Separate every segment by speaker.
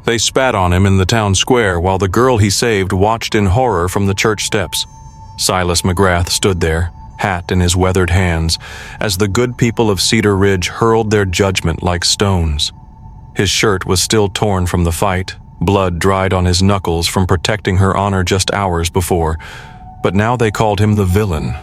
Speaker 1: They spat on him in the town square while the girl he saved watched in horror from the church steps. Silas McGrath stood there, hat in his weathered hands, as the good people of Cedar Ridge hurled their judgment like stones. His shirt was still torn from the fight, blood dried on his knuckles from protecting her honor just hours before, but now they called him the villain.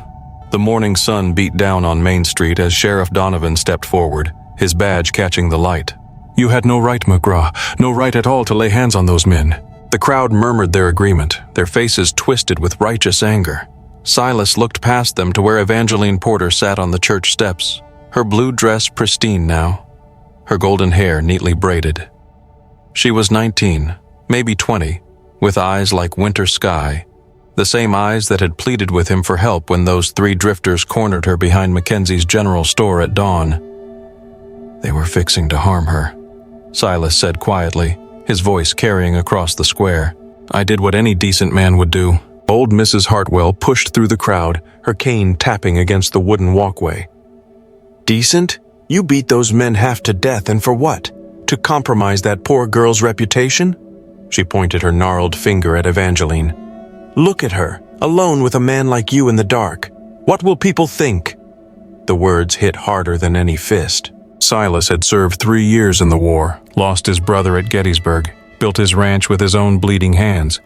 Speaker 1: The morning sun beat down on Main Street as Sheriff Donovan stepped forward, his badge catching the light. "You had no right, McGraw, no right at all to lay hands on those men." The crowd murmured their agreement, their faces twisted with righteous anger. Silas looked past them to where Evangeline Porter sat on the church steps, her blue dress pristine now, her golden hair neatly braided. She was 19, maybe 20, with eyes like winter sky, the same eyes that had pleaded with him for help when those three drifters cornered her behind Mackenzie's general store at dawn. "They were fixing to harm her," Silas said quietly, his voice carrying across the square. "I did what any decent man would do." Old Mrs. Hartwell pushed through the crowd, her cane tapping against the wooden walkway. "Decent? You beat those men half to death, and for what? To compromise that poor girl's reputation?" She pointed her gnarled finger at Evangeline. "Look at her, alone with a man like you in the dark. What will people think?" The words hit harder than any fist. Silas had served 3 years in the war, lost his brother at Gettysburg, built his ranch with his own bleeding hands.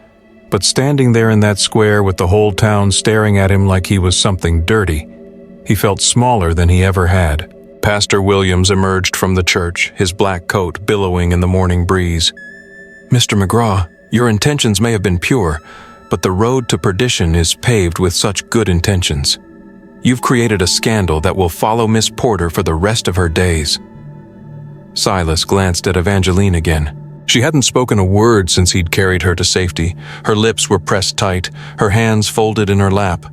Speaker 1: But standing there in that square with the whole town staring at him like he was something dirty, he felt smaller than he ever had. Pastor Williams emerged from the church, his black coat billowing in the morning breeze. "Mr. McGraw, your intentions may have been pure, but the road to perdition is paved with such good intentions. You've created a scandal that will follow Miss Porter for the rest of her days." Silas glanced at Evangeline again. She hadn't spoken a word since he'd carried her to safety. Her lips were pressed tight, her hands folded in her lap.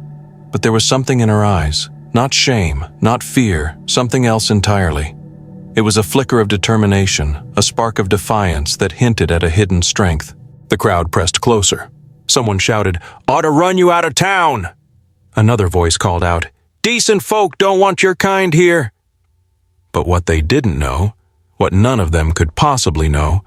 Speaker 1: But there was something in her eyes, not shame, not fear, something else entirely. It was a flicker of determination, a spark of defiance that hinted at a hidden strength. The crowd pressed closer. Someone shouted, "Ought to run you out of town!" Another voice called out, "Decent folk don't want your kind here." But what they didn't know, what none of them could possibly know,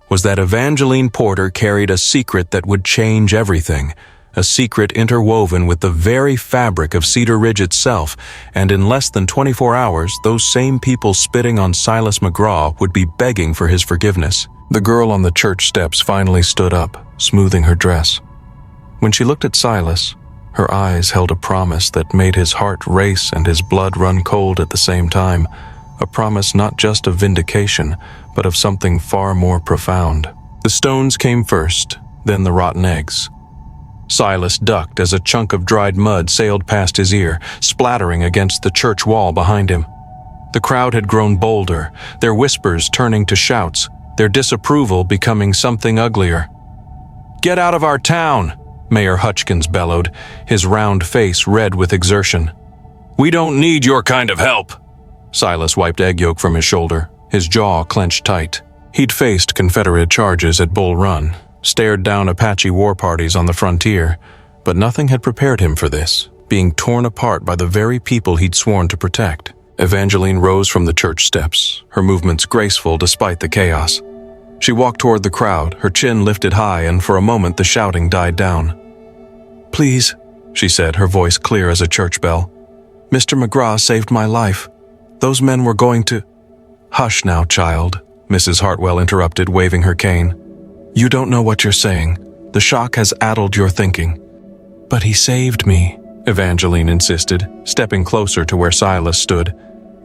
Speaker 1: was that Evangeline Porter carried a secret that would change everything, a secret interwoven with the very fabric of Cedar Ridge itself, and in less than 24 hours, those same people spitting on Silas McGraw would be begging for his forgiveness. The girl on the church steps finally stood up, smoothing her dress. When she looked at Silas, her eyes held a promise that made his heart race and his blood run cold at the same time, a promise not just of vindication, but of something far more profound. The stones came first, then the rotten eggs. Silas ducked as a chunk of dried mud sailed past his ear, splattering against the church wall behind him. The crowd had grown bolder, their whispers turning to shouts, their disapproval becoming something uglier. "Get out of our town!" Mayor Hutchkins bellowed, his round face red with exertion. "We don't need your kind of help!" Silas wiped egg yolk from his shoulder, his jaw clenched tight. He'd faced Confederate charges at Bull Run, stared down Apache war parties on the frontier, but nothing had prepared him for this, being torn apart by the very people he'd sworn to protect. Evangeline rose from the church steps, her movements graceful despite the chaos. She walked toward the crowd, her chin lifted high, and for a moment the shouting died down. "Please," she said, her voice clear as a church bell. "Mr. McGraw saved my life. Those men were going to—" "Hush now, child," Mrs. Hartwell interrupted, waving her cane. "You don't know what you're saying. The shock has addled your thinking." "But he saved me," Evangeline insisted, stepping closer to where Silas stood.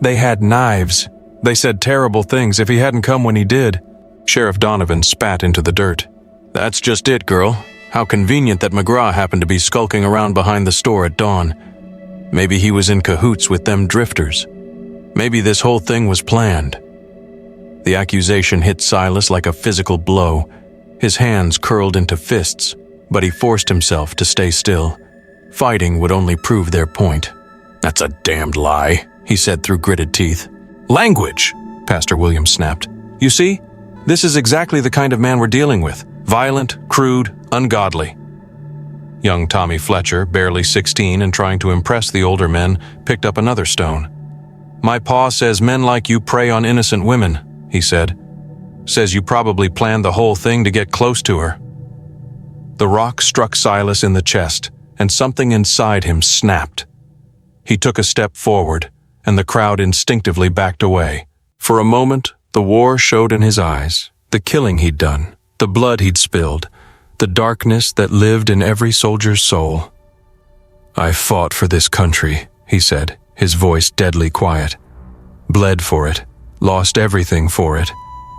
Speaker 1: "They had knives. They said terrible things if he hadn't come when he did." Sheriff Donovan spat into the dirt. "That's just it, girl. How convenient that McGraw happened to be skulking around behind the store at dawn. Maybe he was in cahoots with them drifters. Maybe this whole thing was planned." The accusation hit Silas like a physical blow. His hands curled into fists, but he forced himself to stay still. Fighting would only prove their point. "That's a damned lie," he said through gritted teeth. "Language," Pastor Williams snapped. "You see? This is exactly the kind of man we're dealing with. Violent, crude, ungodly." Young Tommy Fletcher, barely 16 and trying to impress the older men, picked up another stone. "My pa says men like you prey on innocent women," he said. Says you probably planned the whole thing to get close to her." The rock struck Silas in the chest, and something inside him snapped. He took a step forward, and the crowd instinctively backed away. For a moment, the war showed in his eyes, the killing he'd done, the blood he'd spilled, the darkness that lived in every soldier's soul. "I fought for this country," he said, his voice deadly quiet. "Bled for it, lost everything for it,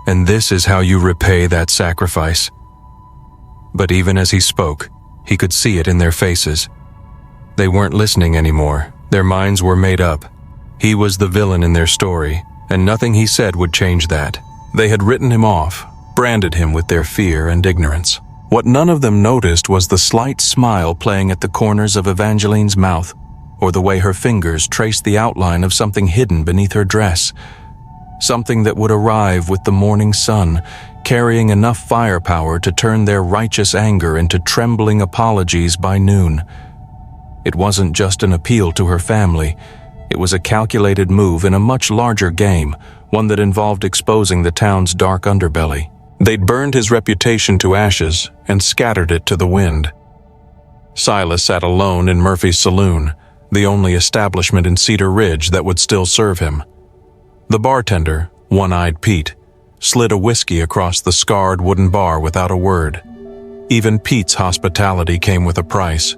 Speaker 1: and this is how you repay that sacrifice." But even as he spoke, he could see it in their faces. They weren't listening anymore. Their minds were made up. He was the villain in their story, and nothing he said would change that. They had written him off, branded him with their fear and ignorance. What none of them noticed was the slight smile playing at the corners of Evangeline's mouth, or the way her fingers traced the outline of something hidden beneath her dress. Something that would arrive with the morning sun, carrying enough firepower to turn their righteous anger into trembling apologies by noon. It wasn't just an appeal to her family. It was a calculated move in a much larger game, one that involved exposing the town's dark underbelly. They'd burned his reputation to ashes and scattered it to the wind. Silas sat alone in Murphy's saloon, the only establishment in Cedar Ridge that would still serve him. The bartender, One-Eyed Pete, slid a whiskey across the scarred wooden bar without a word. Even Pete's hospitality came with a price.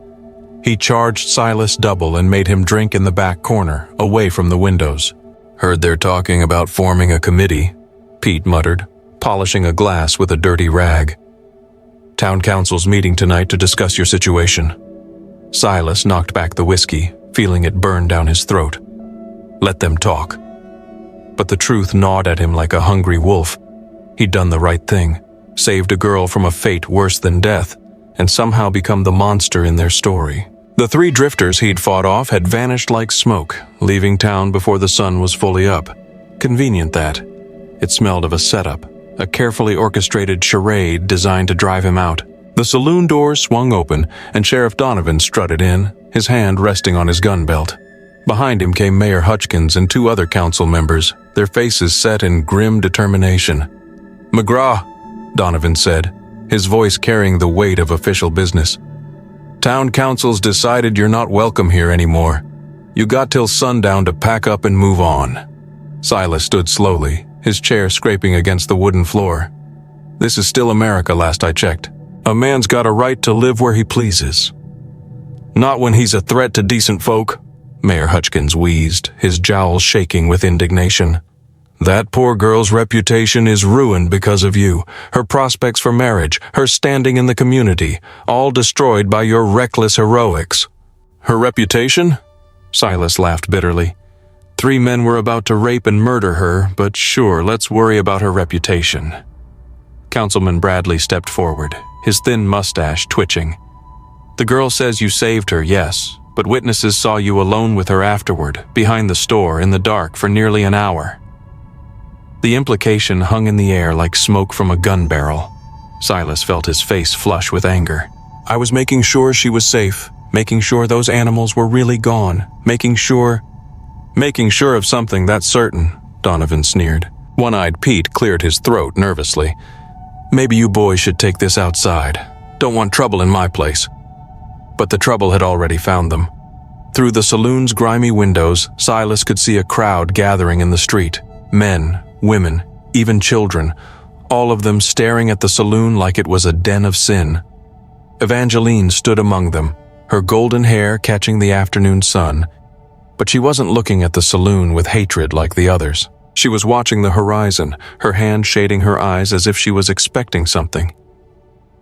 Speaker 1: He charged Silas double and made him drink in the back corner, away from the windows. "Heard they're talking about forming a committee," Pete muttered, polishing a glass with a dirty rag. "Town council's meeting tonight to discuss your situation." Silas knocked back the whiskey, feeling it burn down his throat. Let them talk. But the truth gnawed at him like a hungry wolf. He'd done the right thing, saved a girl from a fate worse than death, and somehow become the monster in their story. The three drifters he'd fought off had vanished like smoke, leaving town before the sun was fully up. Convenient that. It smelled of a setup, a carefully orchestrated charade designed to drive him out. The saloon doors swung open, and Sheriff Donovan strutted in, his hand resting on his gun belt. Behind him came Mayor Hutchkins and two other council members, their faces set in grim determination. "McGraw," Donovan said, his voice carrying the weight of official business. "Town council's decided you're not welcome here anymore. You got till sundown to pack up and move on." Silas stood slowly, his chair scraping against the wooden floor. "This is still America, last I checked. A man's got a right to live where he pleases." "Not when he's a threat to decent folk," Mayor Hutchkins wheezed, his jowls shaking with indignation. "That poor girl's reputation is ruined because of you. Her prospects for marriage, her standing in the community, all destroyed by your reckless heroics." "Her reputation?" Silas laughed bitterly. "3 men were about to rape and murder her, but sure, let's worry about her reputation." Councilman Bradley stepped forward, his thin mustache twitching. "The girl says you saved her, yes, but witnesses saw you alone with her afterward, behind the store, in the dark, for nearly an hour." The implication hung in the air like smoke from a gun barrel. Silas felt his face flush with anger. "I was making sure she was safe, making sure those animals were really gone, making sure of something, that's certain," Donovan sneered. One-Eyed Pete cleared his throat nervously. "Maybe you boys should take this outside. Don't want trouble in my place." But the trouble had already found them. Through the saloon's grimy windows, Silas could see a crowd gathering in the street. Men, women, even children, all of them staring at the saloon like it was a den of sin. Evangeline stood among them, her golden hair catching the afternoon sun. But she wasn't looking at the saloon with hatred like the others. She was watching the horizon, her hand shading her eyes as if she was expecting something.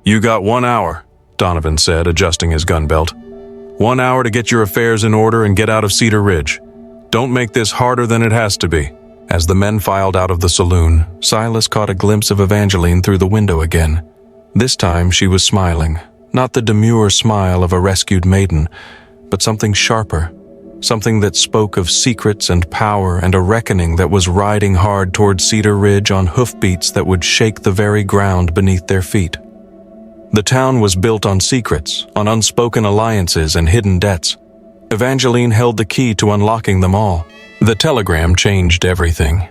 Speaker 1: "You got 1 hour," Donovan said, adjusting his gun belt. 1 hour to get your affairs in order and get out of Cedar Ridge. Don't make this harder than it has to be." As the men filed out of the saloon, Silas caught a glimpse of Evangeline through the window again. This time she was smiling, not the demure smile of a rescued maiden, but something sharper, something that spoke of secrets and power and a reckoning that was riding hard toward Cedar Ridge on hoofbeats that would shake the very ground beneath their feet. The town was built on secrets, on unspoken alliances and hidden debts. Evangeline held the key to unlocking them all. The telegram changed everything.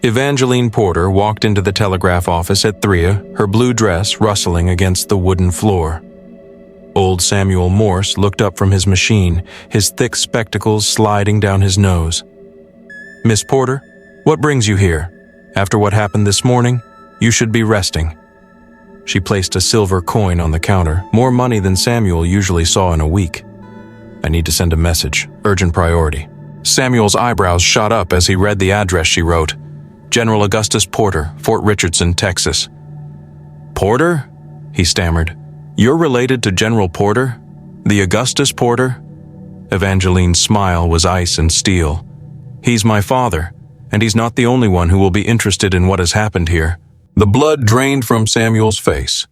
Speaker 1: Evangeline Porter walked into the telegraph office at 3, her blue dress rustling against the wooden floor. Old Samuel Morse looked up from his machine, his thick spectacles sliding down his nose. "Miss Porter, what brings you here? After what happened this morning, you should be resting." She placed a silver coin on the counter, more money than Samuel usually saw in a week. "I need to send a message, urgent priority." Samuel's eyebrows shot up as he read the address she wrote. General Augustus Porter, Fort Richardson, Texas. "Porter?" he stammered. "You're related to General Porter? The Augustus Porter?" Evangeline's smile was ice and steel. "He's my father, and he's not the only one who will be interested in what has happened here." The blood drained from Samuel's face.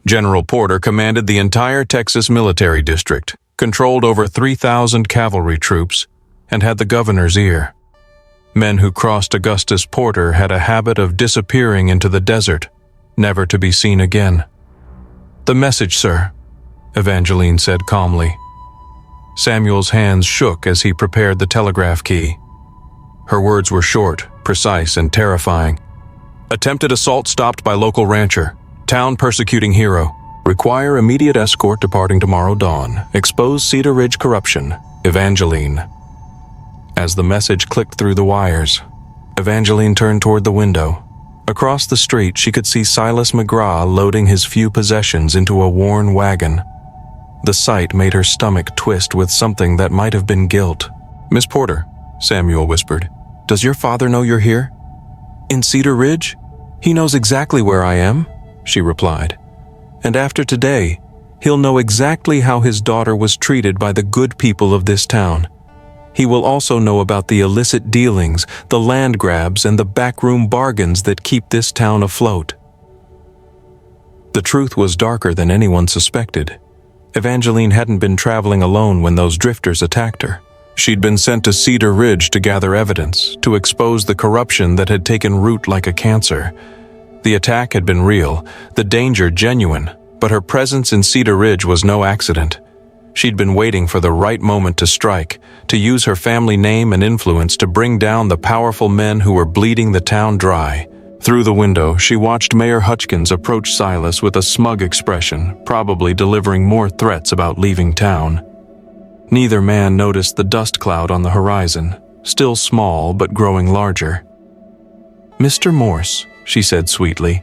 Speaker 1: General Porter commanded the entire Texas military district, controlled over 3,000 cavalry troops, and had the governor's ear. Men who crossed Augustus Porter had a habit of disappearing into the desert, never to be seen again. "The message, sir," Evangeline said calmly. Samuel's hands shook as he prepared the telegraph key. Her words were short, precise, and terrifying. "Attempted assault stopped by local rancher. Town persecuting hero. Require immediate escort departing tomorrow dawn. Expose Cedar Ridge corruption. Evangeline." As the message clicked through the wires, Evangeline turned toward the window. Across the street, she could see Silas McGraw loading his few possessions into a worn wagon. The sight made her stomach twist with something that might have been guilt. "Miss Porter," Samuel whispered, "does your father know you're here?" "In Cedar Ridge? He knows exactly where I am," she replied. "And after today, he'll know exactly how his daughter was treated by the good people of this town. He will also know about the illicit dealings, the land grabs, and the backroom bargains that keep this town afloat." The truth was darker than anyone suspected. Evangeline hadn't been traveling alone when those drifters attacked her. She'd been sent to Cedar Ridge to gather evidence, to expose the corruption that had taken root like a cancer. The attack had been real, the danger genuine, but her presence in Cedar Ridge was no accident. She'd been waiting for the right moment to strike, to use her family name and influence to bring down the powerful men who were bleeding the town dry. Through the window, she watched Mayor Hutchkins approach Silas with a smug expression, probably delivering more threats about leaving town. Neither man noticed the dust cloud on the horizon, still small but growing larger. "Mr. Morse," she said sweetly,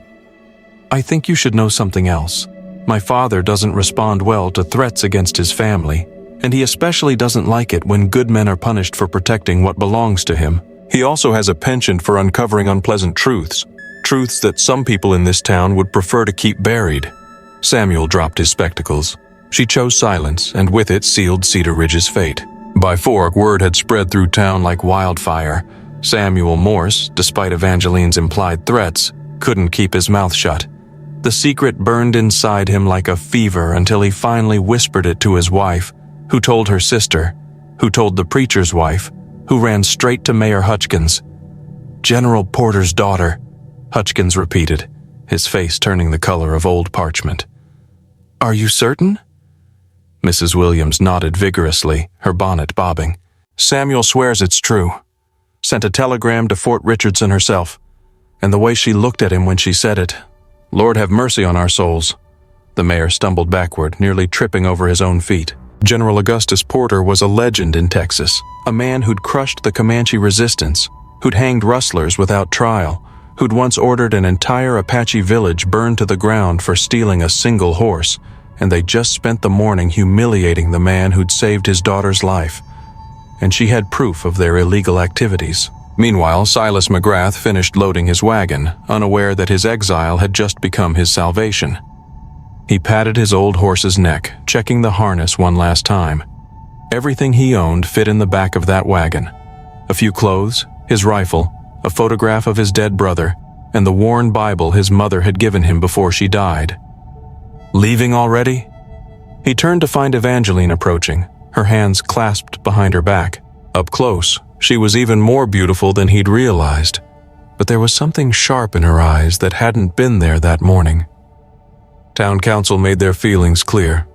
Speaker 1: "I think you should know something else. My father doesn't respond well to threats against his family, and he especially doesn't like it when good men are punished for protecting what belongs to him. He also has a penchant for uncovering unpleasant truths, truths that some people in this town would prefer to keep buried." Samuel dropped his spectacles. She chose silence, and with it sealed Cedar Ridge's fate. By 4, word had spread through town like wildfire. Samuel Morse, despite Evangeline's implied threats, couldn't keep his mouth shut. The secret burned inside him like a fever until he finally whispered it to his wife, who told her sister, who told the preacher's wife, who ran straight to Mayor Hutchkins. "General Porter's daughter," Hutchkins repeated, his face turning the color of old parchment. "Are you certain?" Mrs. Williams nodded vigorously, her bonnet bobbing. "Samuel swears it's true. Sent a telegram to Fort Richardson herself, and the way she looked at him when she said it. Lord have mercy on our souls." The mayor stumbled backward, nearly tripping over his own feet. General Augustus Porter was a legend in Texas, a man who'd crushed the Comanche resistance, who'd hanged rustlers without trial, who'd once ordered an entire Apache village burned to the ground for stealing a single horse, and they just spent the morning humiliating the man who'd saved his daughter's life. And she had proof of their illegal activities. Meanwhile, Silas McGrath finished loading his wagon, unaware that his exile had just become his salvation. He patted his old horse's neck, checking the harness one last time. Everything he owned fit in the back of that wagon. A few clothes, his rifle, a photograph of his dead brother, and the worn Bible his mother had given him before she died. "Leaving already?" He turned to find Evangeline approaching, her hands clasped behind her back. Up close, she was even more beautiful than he'd realized, but there was something sharp in her eyes that hadn't been there that morning. "Town council made their feelings clear,"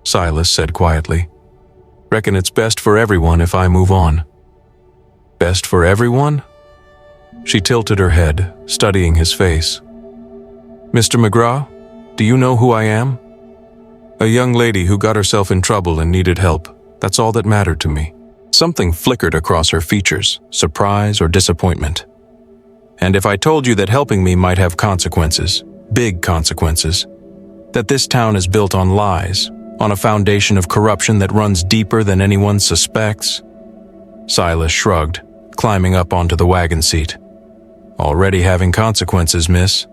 Speaker 1: Silas said quietly. "Reckon it's best for everyone if I move on." "Best for everyone?" She tilted her head, studying his face. "Mr. McGraw, do you know who I am?" "A young lady who got herself in trouble and needed help. That's all that mattered to me." Something flickered across her features, surprise or disappointment. "And if I told you that helping me might have consequences, big consequences, that this town is built on lies, on a foundation of corruption that runs deeper than anyone suspects?" Silas shrugged, climbing up onto the wagon seat. "Already having consequences, miss.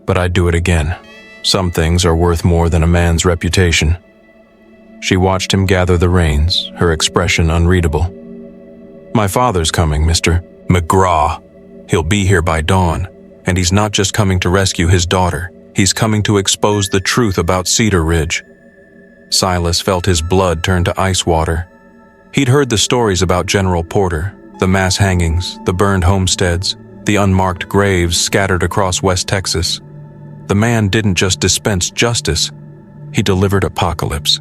Speaker 1: But I'd do it again. Some things are worth more than a man's reputation." She watched him gather the reins, her expression unreadable. "My father's coming, Mr. McGraw. He'll be here by dawn, and he's not just coming to rescue his daughter. He's coming to expose the truth about Cedar Ridge." Silas felt his blood turn to ice water. He'd heard the stories about General Porter, the mass hangings, the burned homesteads, the unmarked graves scattered across West Texas. The man didn't just dispense justice, he delivered apocalypse.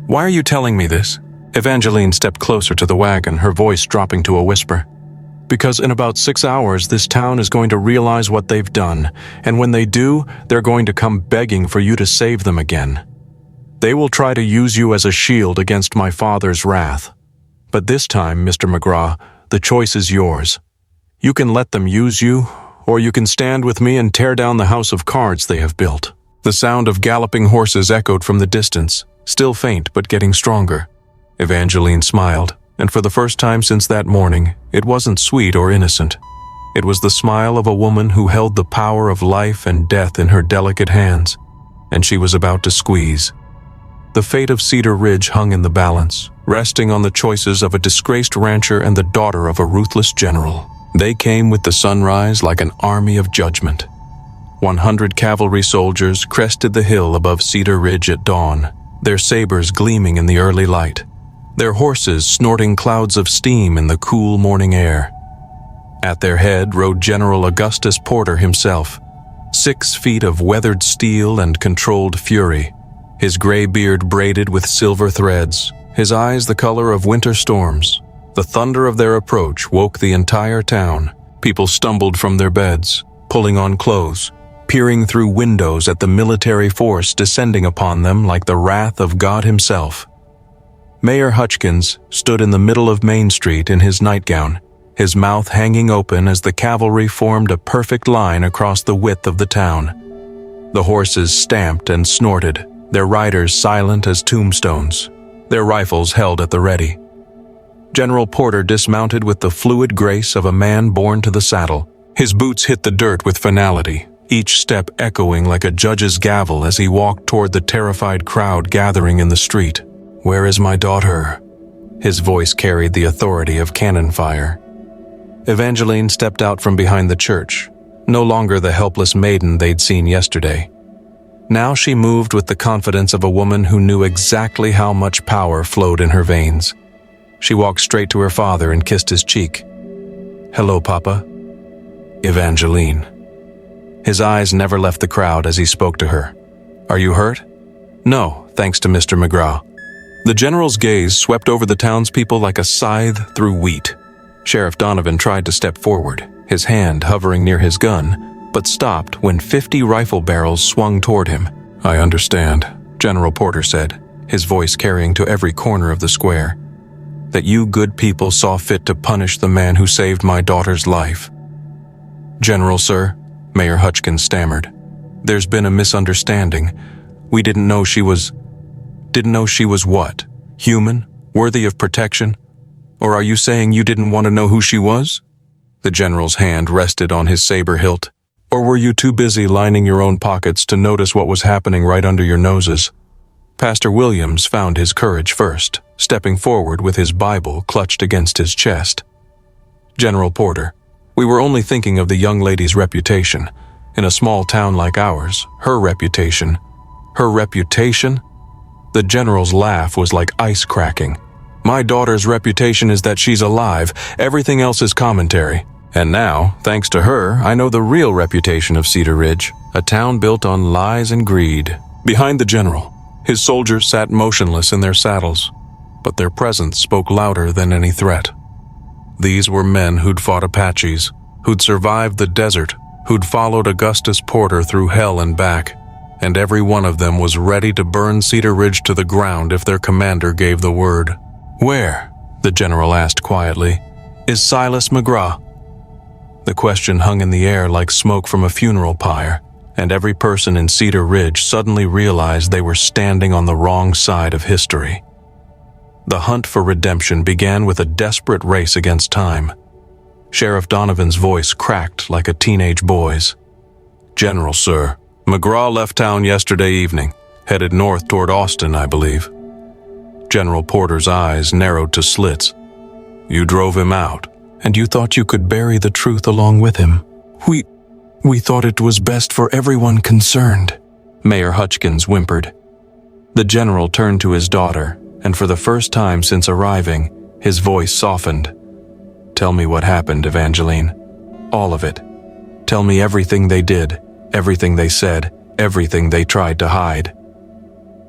Speaker 1: "Why are you telling me this?" Evangeline stepped closer to the wagon, her voice dropping to a whisper. "Because in about 6 hours, this town is going to realize what they've done, and when they do, they're going to come begging for you to save them again. They will try to use you as a shield against my father's wrath. But this time, Mr. McGraw, the choice is yours. You can let them use you, or you can stand with me and tear down the house of cards they have built." The sound of galloping horses echoed from the distance, still faint but getting stronger. Evangeline smiled, and for the first time since that morning, it wasn't sweet or innocent. It was the smile of a woman who held the power of life and death in her delicate hands, and she was about to squeeze. The fate of Cedar Ridge hung in the balance, resting on the choices of a disgraced rancher and the daughter of a ruthless general. They came with the sunrise like an army of judgment. 100 cavalry soldiers crested the hill above Cedar Ridge at dawn, their sabers gleaming in the early light, their horses snorting clouds of steam in the cool morning air. At their head rode General Augustus Porter himself, 6 feet of weathered steel and controlled fury, his gray beard braided with silver threads, his eyes the color of winter storms. The thunder of their approach woke the entire town. People stumbled from their beds, pulling on clothes, peering through windows at the military force descending upon them like the wrath of God himself. Mayor Hutchkins stood in the middle of Main Street in his nightgown, his mouth hanging open as the cavalry formed a perfect line across the width of the town. The horses stamped and snorted, their riders silent as tombstones, their rifles held at the ready. General Porter dismounted with the fluid grace of a man born to the saddle. His boots hit the dirt with finality, each step echoing like a judge's gavel as he walked toward the terrified crowd gathering in the street. "Where is my daughter?" His voice carried the authority of cannon fire. Evangeline stepped out from behind the church, no longer the helpless maiden they'd seen yesterday. Now she moved with the confidence of a woman who knew exactly how much power flowed in her veins. She walked straight to her father and kissed his cheek. "Hello, Papa." "Evangeline." His eyes never left the crowd as he spoke to her. "Are you hurt?" "No, thanks to Mr. McGraw." The general's gaze swept over the townspeople like a scythe through wheat. Sheriff Donovan tried to step forward, his hand hovering near his gun, but stopped when 50 rifle barrels swung toward him. "I understand," General Porter said, his voice carrying to every corner of the square, "that you good people saw fit to punish the man who saved my daughter's life." "General, sir," Mayor Hutchkins stammered, "there's been a misunderstanding. We didn't know she was what? Human? Worthy of protection? Or are you saying you didn't want to know who she was?" The general's hand rested on his saber hilt. "Or were you too busy lining your own pockets to notice what was happening right under your noses?" Pastor Williams found his courage first, stepping forward with his Bible clutched against his chest. "General Porter, we were only thinking of the young lady's reputation. In a small town like ours, her reputation. Her reputation?" The general's laugh was like ice cracking. "My daughter's reputation is that she's alive. Everything else is commentary. And now, thanks to her, I know the real reputation of Cedar Ridge, a town built on lies and greed." Behind the general, his soldiers sat motionless in their saddles, but their presence spoke louder than any threat. These were men who'd fought Apaches, who'd survived the desert, who'd followed Augustus Porter through hell and back, and every one of them was ready to burn Cedar Ridge to the ground if their commander gave the word. "Where," the general asked quietly, "is Silas McGraw?" The question hung in the air like smoke from a funeral pyre, and every person in Cedar Ridge suddenly realized they were standing on the wrong side of history. The hunt for redemption began with a desperate race against time. Sheriff Donovan's voice cracked like a teenage boy's. "General, sir, McGraw left town yesterday evening, headed north toward Austin, I believe." General Porter's eyes narrowed to slits. "You drove him out, and you thought you could bury the truth along with him." We thought it was best for everyone concerned," Mayor Hutchkins whimpered. The general turned to his daughter, and for the first time since arriving, his voice softened. "Tell me what happened, Evangeline. All of it. Tell me everything they did, everything they said, everything they tried to hide."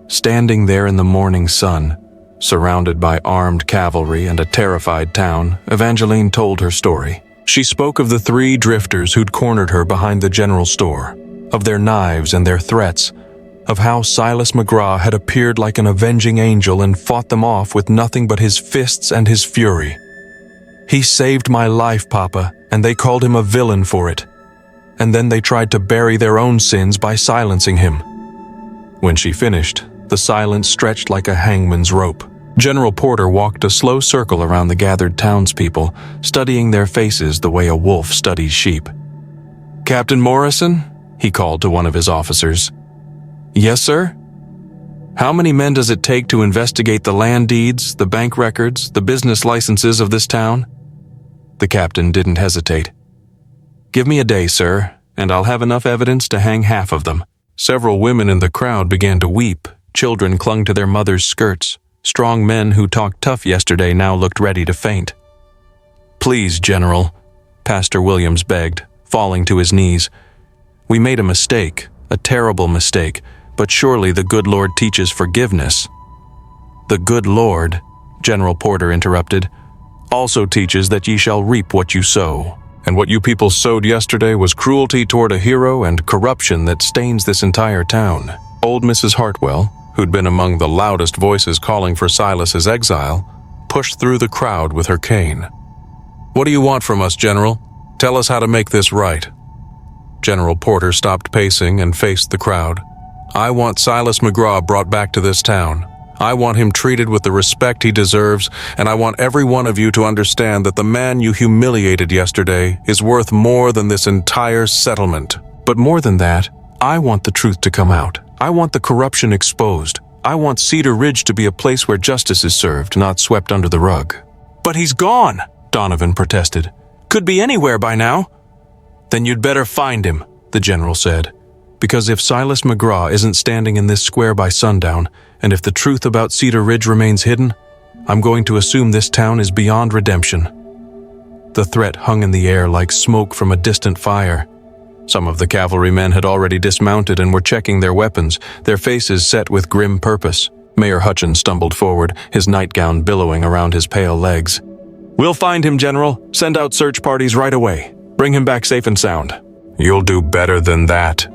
Speaker 1: Standing there in the morning sun, surrounded by armed cavalry and a terrified town, Evangeline told her story. She spoke of the 3 drifters who'd cornered her behind the general store, of their knives and their threats, of how Silas McGraw had appeared like an avenging angel and fought them off with nothing but his fists and his fury. "He saved my life, Papa, and they called him a villain for it. And then they tried to bury their own sins by silencing him." When she finished, the silence stretched like a hangman's rope. General Porter walked a slow circle around the gathered townspeople, studying their faces the way a wolf studies sheep. "Captain Morrison?" he called to one of his officers. "Yes, sir?" "How many men does it take to investigate the land deeds, the bank records, the business licenses of this town?" The captain didn't hesitate. "Give me a day, sir, and I'll have enough evidence to hang half of them." Several women in the crowd began to weep. Children clung to their mothers' skirts. Strong men who talked tough yesterday now looked ready to faint. "Please, General," Pastor Williams begged, falling to his knees. "We made a mistake, a terrible mistake, but surely the good Lord teaches forgiveness." "The good Lord," General Porter interrupted, "also teaches that ye shall reap what you sow. And what you people sowed yesterday was cruelty toward a hero and corruption that stains this entire town." Old Mrs. Hartwell, who'd been among the loudest voices calling for Silas's exile, pushed through the crowd with her cane. "What do you want from us, General? Tell us how to make this right." General Porter stopped pacing and faced the crowd. "I want Silas McGraw brought back to this town. I want him treated with the respect he deserves, and I want every one of you to understand that the man you humiliated yesterday is worth more than this entire settlement. But more than that, I want the truth to come out. I want the corruption exposed. I want Cedar Ridge to be a place where justice is served, not swept under the rug." "But he's gone," Donovan protested. "Could be anywhere by now." "Then you'd better find him," the general said. "Because if Silas McGraw isn't standing in this square by sundown, and if the truth about Cedar Ridge remains hidden, I'm going to assume this town is beyond redemption." The threat hung in the air like smoke from a distant fire. Some of the cavalrymen had already dismounted and were checking their weapons, their faces set with grim purpose. Mayor Hutchins stumbled forward, his nightgown billowing around his pale legs. "We'll find him, General. Send out search parties right away. Bring him back safe and sound." "You'll do better than that,"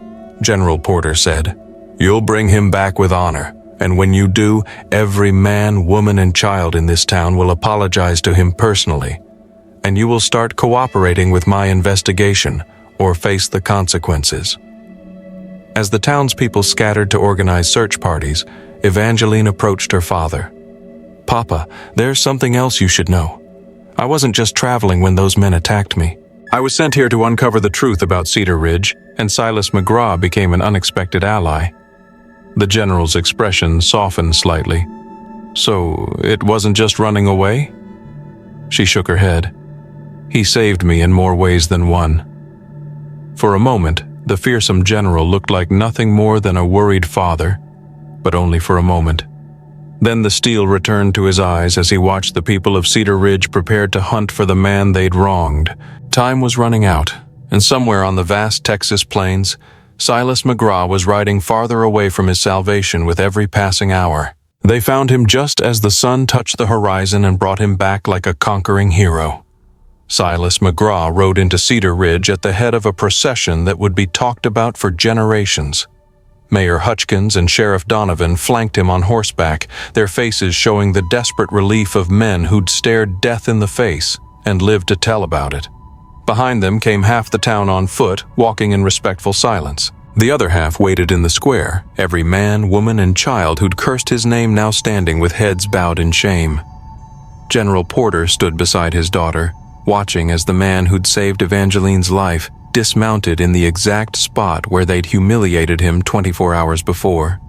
Speaker 1: General Porter said. "You'll bring him back with honor, and when you do, every man, woman, and child in this town will apologize to him personally, and you will start cooperating with my investigation, or face the consequences." As the townspeople scattered to organize search parties, Evangeline approached her father. "Papa, there's something else you should know. I wasn't just traveling when those men attacked me. I was sent here to uncover the truth about Cedar Ridge, and Silas McGraw became an unexpected ally." The general's expression softened slightly. "So, it wasn't just running away?" She shook her head. "He saved me in more ways than one." For a moment, the fearsome general looked like nothing more than a worried father, but only for a moment. Then the steel returned to his eyes as he watched the people of Cedar Ridge prepared to hunt for the man they'd wronged. Time was running out, and somewhere on the vast Texas plains, Silas McGraw was riding farther away from his salvation with every passing hour. They found him just as the sun touched the horizon and brought him back like a conquering hero. Silas McGraw rode into Cedar Ridge at the head of a procession that would be talked about for generations. Mayor Hutchins and Sheriff Donovan flanked him on horseback, their faces showing the desperate relief of men who'd stared death in the face and lived to tell about it. Behind them came half the town on foot, walking in respectful silence. The other half waited in the square, every man, woman, and child who'd cursed his name now standing with heads bowed in shame. General Porter stood beside his daughter, watching as the man who'd saved Evangeline's life dismounted in the exact spot where they'd humiliated him 24 hours before.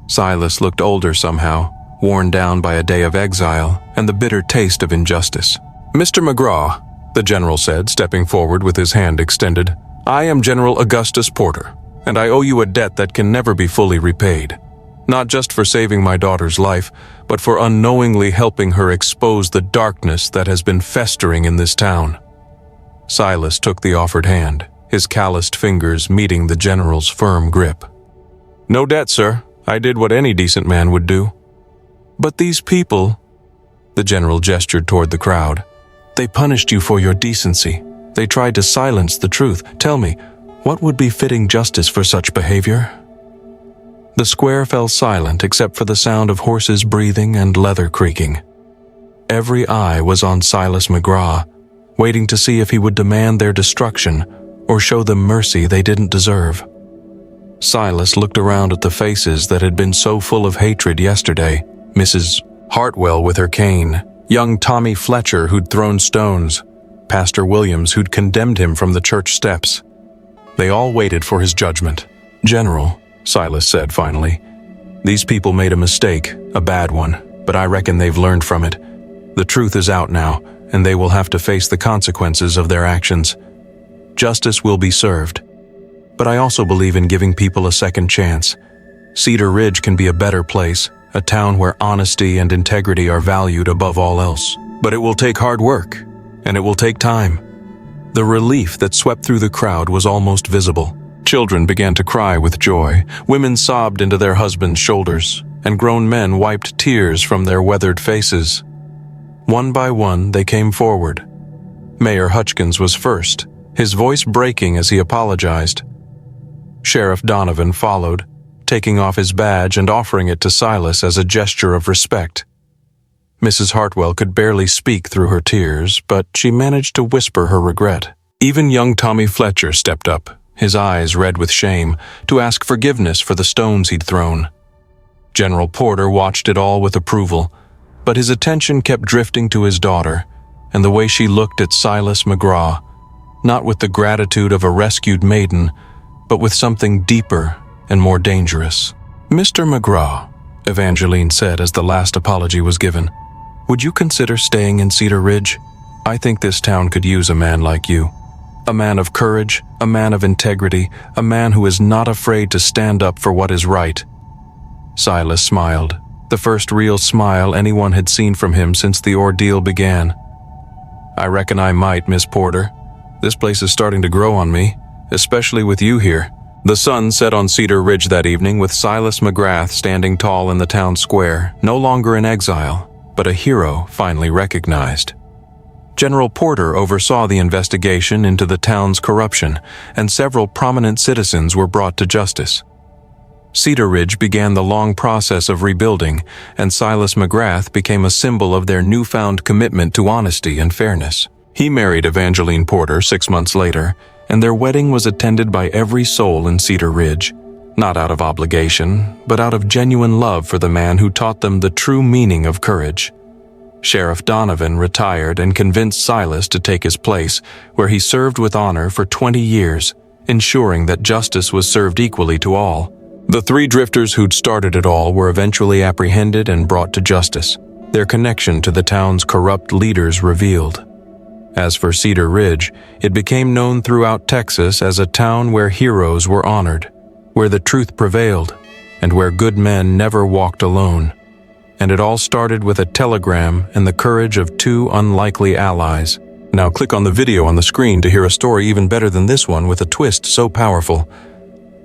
Speaker 1: Silas looked older somehow, worn down by a day of exile and the bitter taste of injustice. "Mr. McGraw," the general said, stepping forward with his hand extended, "I am General Augustus Porter, and I owe you a debt that can never be fully repaid. Not just for saving my daughter's life, but for unknowingly helping her expose the darkness that has been festering in this town." Silas took the offered hand, his calloused fingers meeting the general's firm grip. "No debt, sir. I did what any decent man would do." "But these people," the general gestured toward the crowd, "they punished you for your decency. They tried to silence the truth. Tell me, what would be fitting justice for such behavior?" The square fell silent except for the sound of horses breathing and leather creaking. Every eye was on Silas McGraw, waiting to see if he would demand their destruction or show them mercy they didn't deserve. Silas looked around at the faces that had been so full of hatred yesterday. Mrs. Hartwell with her cane, young Tommy Fletcher who'd thrown stones, Pastor Williams who'd condemned him from the church steps. They all waited for his judgment. "General," Silas said finally, "these people made a mistake, a bad one, but I reckon they've learned from it. The truth is out now, and they will have to face the consequences of their actions. Justice will be served. But I also believe in giving people a second chance. Cedar Ridge can be a better place, a town where honesty and integrity are valued above all else. But it will take hard work, and it will take time." The relief that swept through the crowd was almost visible. Children began to cry with joy, women sobbed into their husbands' shoulders, and grown men wiped tears from their weathered faces. One by one, they came forward. Mayor Hutchins was first, his voice breaking as he apologized. Sheriff Donovan followed, taking off his badge and offering it to Silas as a gesture of respect. Mrs. Hartwell could barely speak through her tears, but she managed to whisper her regret. Even young Tommy Fletcher stepped up, his eyes red with shame, to ask forgiveness for the stones he'd thrown. General Porter watched it all with approval, but his attention kept drifting to his daughter and the way she looked at Silas McGraw, not with the gratitude of a rescued maiden, but with something deeper and more dangerous. "Mr. McGraw," Evangeline said as the last apology was given, "would you consider staying in Cedar Ridge? I think this town could use a man like you. A man of courage, a man of integrity, a man who is not afraid to stand up for what is right." Silas smiled, the first real smile anyone had seen from him since the ordeal began. "I reckon I might, Miss Porter. This place is starting to grow on me, especially with you here." The sun set on Cedar Ridge that evening with Silas McGrath standing tall in the town square, no longer in exile, but a hero finally recognized. General Porter oversaw the investigation into the town's corruption, and several prominent citizens were brought to justice. Cedar Ridge began the long process of rebuilding, and Silas McGrath became a symbol of their newfound commitment to honesty and fairness. He married Evangeline Porter 6 months later, and their wedding was attended by every soul in Cedar Ridge, not out of obligation, but out of genuine love for the man who taught them the true meaning of courage. Sheriff Donovan retired and convinced Silas to take his place, where he served with honor for 20 years, ensuring that justice was served equally to all. The 3 drifters who'd started it all were eventually apprehended and brought to justice, their connection to the town's corrupt leaders revealed. As for Cedar Ridge, it became known throughout Texas as a town where heroes were honored, where the truth prevailed, and where good men never walked alone. And it all started with a telegram and the courage of 2 unlikely allies. Now click on the video on the screen to hear a story even better than this one with a twist so powerful.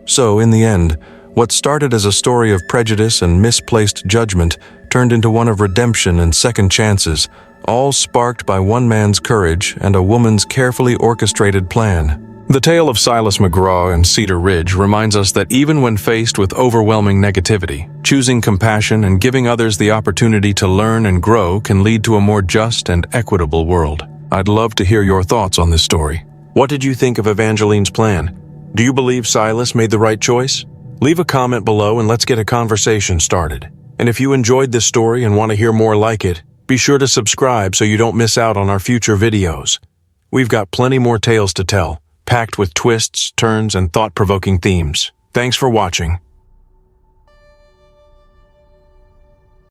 Speaker 1: So, in the end, What started as a story of prejudice and misplaced judgment turned into one of redemption and second chances, all sparked by one man's courage and a woman's carefully orchestrated plan. The tale of Silas McGraw and Cedar Ridge reminds us that even when faced with overwhelming negativity, choosing compassion and giving others the opportunity to learn and grow can lead to a more just and equitable world. I'd love to hear your thoughts on this story. What did you think of Evangeline's plan? Do you believe Silas made the right choice? Leave a comment below and let's get a conversation started. And if you enjoyed this story and want to hear more like it, be sure to subscribe so you don't miss out on our future videos. We've got plenty more tales to tell, packed with twists, turns, and thought-provoking themes. Thanks for watching.